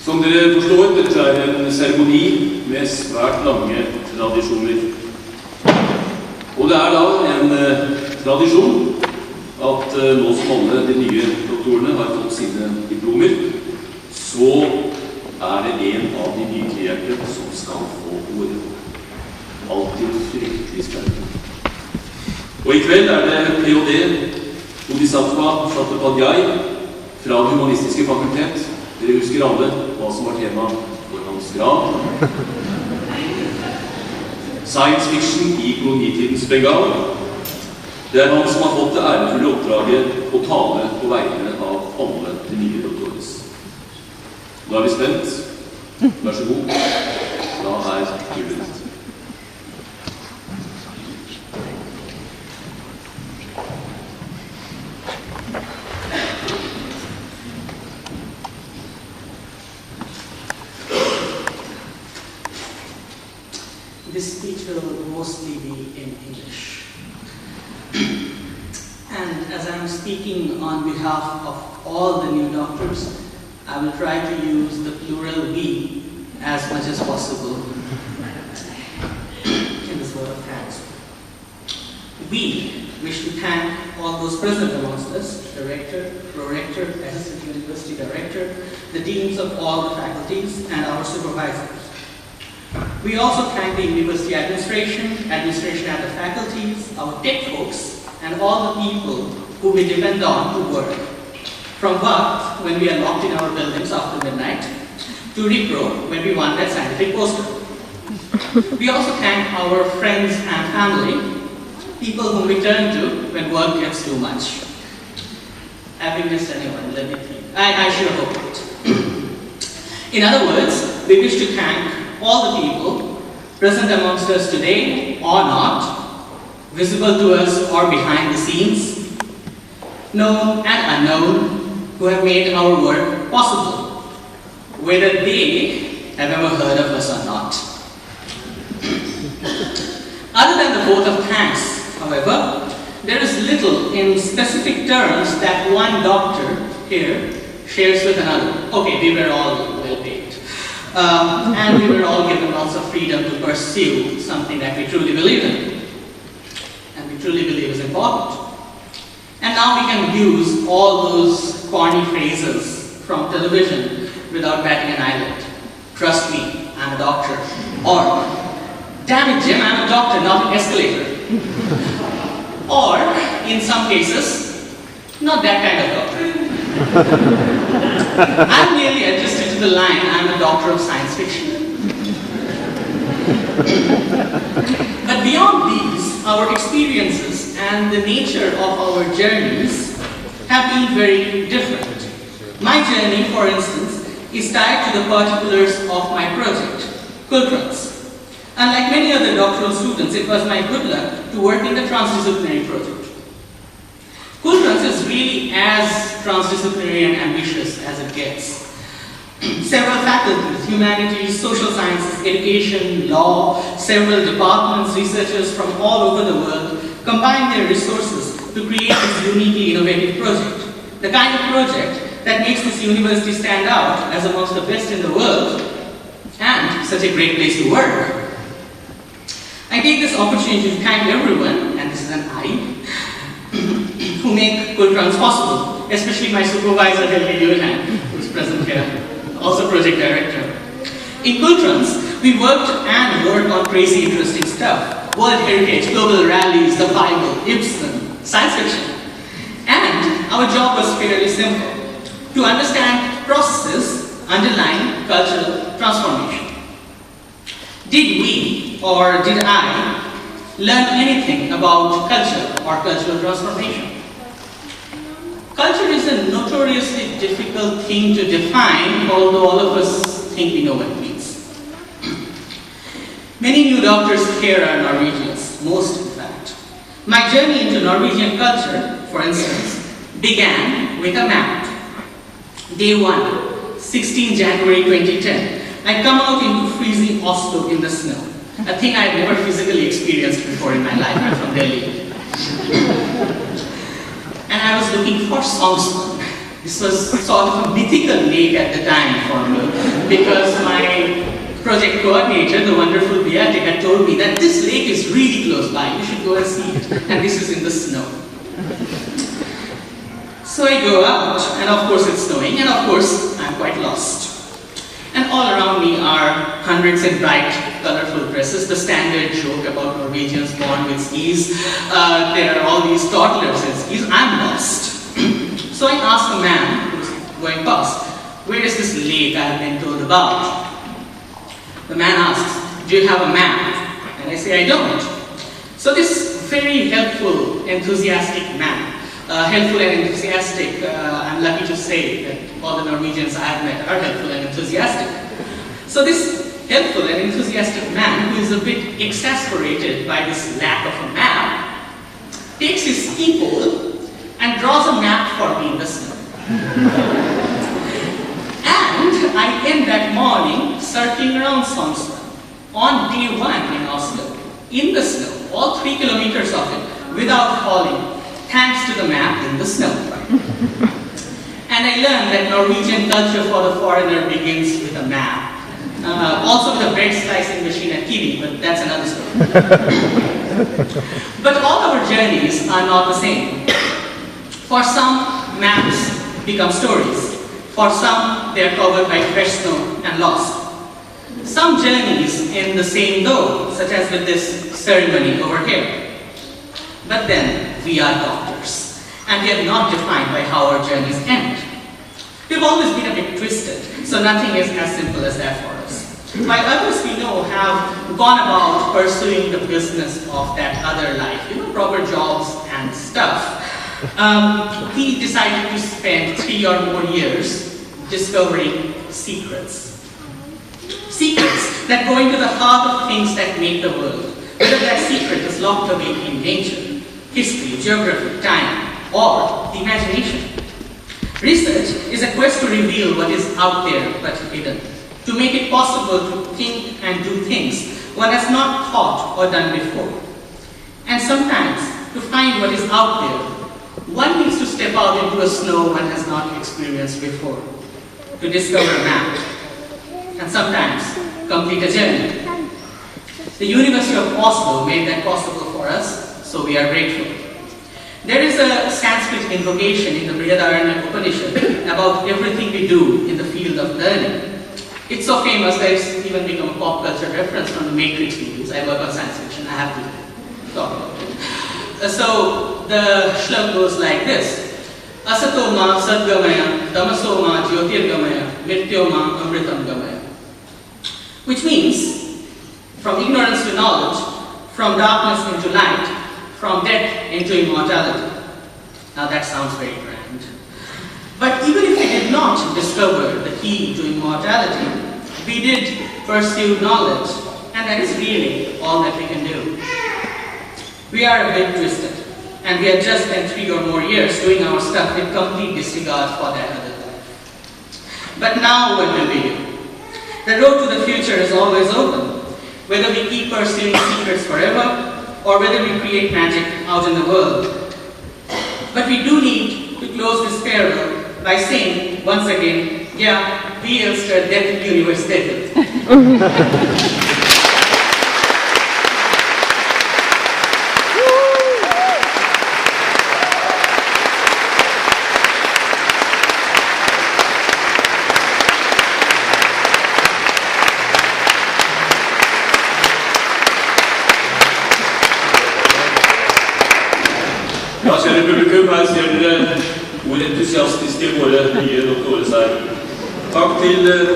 Som dere forstår, dette en seremoni med svært lange tradisjoner. Og det da en tradisjon at nå som alle de nye doktorene har fått sine diplomer, så det en av de nytilhjerte som skal få ordet. Alltid fryktelig spennende. Og i kveld det PhD Bodhisattva Chattopadhyay fra det humanistiske fakultet. Dere husker alle hva som var tema for hans grav. Science fiction i kolonitidens Bengal. Det han som har fått det ærefulle oppdraget å tale på vegne av alle de nye doktorene. Nå vi spent. Vær så god. Da ordet ditt. This speech will mostly be in English. And as I'm speaking on behalf of all the new doctors, I will try to use the plural we as much as possible in this word of thanks. We wish to thank all those present amongst us, the Rector, Pro-Rector, Assistant University Director, the deans of all the faculties, and our supervisors. We also thank the university administration at the faculties, our tech folks, and all the people who we depend on to work. From work, when we are locked in our buildings after midnight, to repro, when we want that scientific poster. We also thank our friends and family, people whom we turn to when work gets too much. Have we missed anyone? Let me think. I sure hope not. In other words, we wish to thank all the people present amongst us today or not, visible to us or behind the scenes, known and unknown, who have made our work possible, whether they have ever heard of us or not. Other than the vote of thanks, however, there is little in specific terms that one doctor here shares with another. Okay, we were all well paid. And we were all given lots of freedom to pursue something that we truly believe in. And we truly believe is important. And now we can use all those corny phrases from television without batting an eyelid. Trust me, I'm a doctor. Or, damn it Jim, I'm a doctor, not an escalator. Or, in some cases, not that kind of doctor. I'm merely adjusted to the line, I'm a doctor of science fiction. But beyond these, our experiences and the nature of our journeys have been very different. My journey, for instance, is tied to the particulars of my project, Kultrans. Unlike many other doctoral students, it was my good luck to work in the transdisciplinary project. Kultrans is really as transdisciplinary and ambitious as it gets. Several faculties, humanities, social sciences, education, law, several departments, researchers from all over the world combine their resources to create this uniquely innovative project. The kind of project that makes this university stand out as amongst the best in the world and such a great place to work. I take this opportunity to thank everyone, and this is an I, who make Kultrans possible, especially my supervisor, Edvard Hølleland, who is present here, also project director. In Kultrans, we worked and worked on crazy interesting stuff. World heritage, global rallies, the Bible, Ibsen, science fiction. And our job was fairly simple, to understand processes underlying cultural transformation. Did we, or did I, learn anything about culture or cultural transformation? Culture is a notoriously difficult thing to define, although all of us think we know what it means. Many new doctors here are Norwegians, most in fact. My journey into Norwegian culture, for instance, began with a map. Day 1, 16 January 2010. I come out into freezing Oslo in the snow, a thing I had never physically experienced before in my life. I'm from Delhi. And I was looking for Songsman. This was sort of a mythical lake at the time for me. because my project coordinator, the wonderful Beate, had told me that this lake is really close by, you should go and see it, and this is in the snow. So I go out, and of course it's snowing, and of course I'm quite lost. And all around me are hundreds in bright, colorful dresses, the standard joke about Norwegians born with skis. There are all these toddlers in skis. I'm lost. So I ask a man who's going past, where is this lake I have been told about? The man asks, do you have a map? And I say, I don't. So this very helpful, enthusiastic man, helpful and enthusiastic, I'm lucky to say that all the Norwegians I have met are helpful and enthusiastic. So this helpful and enthusiastic man, who is a bit exasperated by this lack of a map, takes his ski pole and draws a map for me in the snow. And I end that morning circling around Sonsland on day 1 in Oslo, in the snow, all 3 kilometers of it, without falling, thanks to the map in the snow. And I learned that Norwegian culture for the foreigner begins with a map. Also with a bread slicing machine at Kiwi, but that's another story. But all our journeys are not the same. For some, maps become stories. For some, they are covered by fresh snow and lost. Some journeys end the same though, such as with this ceremony over here. But then, we are doctors, and we are not defined by how our journeys end. We've always been a bit twisted, so nothing is as simple as that for us. While others we know have gone about pursuing the business of that other life, proper jobs and stuff, we decided to spend 3 or more years discovering secrets. Secrets that go into the heart of things that make the world, whether that secret is locked away in nature, history, geography, time, or the imagination. Research is a quest to reveal what is out there but hidden, to make it possible to think and do things one has not thought or done before. And sometimes, to find what is out there, one needs to step out into a snow one has not experienced before, to discover a map, and sometimes complete a journey. The University of Oslo made that possible for us, so we are grateful. There is a Sanskrit invocation in the Brihadaranyaka Upanishad about everything we do in the field of learning. It's so famous that it's even become a pop culture reference from the Matrix movies. I work on science fiction, I have to talk about it. So the shlok goes like this: Asato ma sadgamaya, tamaso ma jyotirgamaya, mrityo ma amritam gamaya. Which means, from ignorance to knowledge, from darkness into light, from death into immortality. Now that sounds very grand. But even if we did not discover the key to immortality, we did pursue knowledge, and that is really all that we can do. We are a bit twisted, and we have just spent 3 or more years doing our stuff with complete disregard for that other life. But now what do we do? The road to the future is always open, whether we keep pursuing secrets forever, or whether we create magic out in the world. But we do need to close this parable by saying, once again, yeah, vi älskar det universitetet. Ja, kjære publikum, her ser dere hvor entusiastiske våre nye doktorer er. Takk til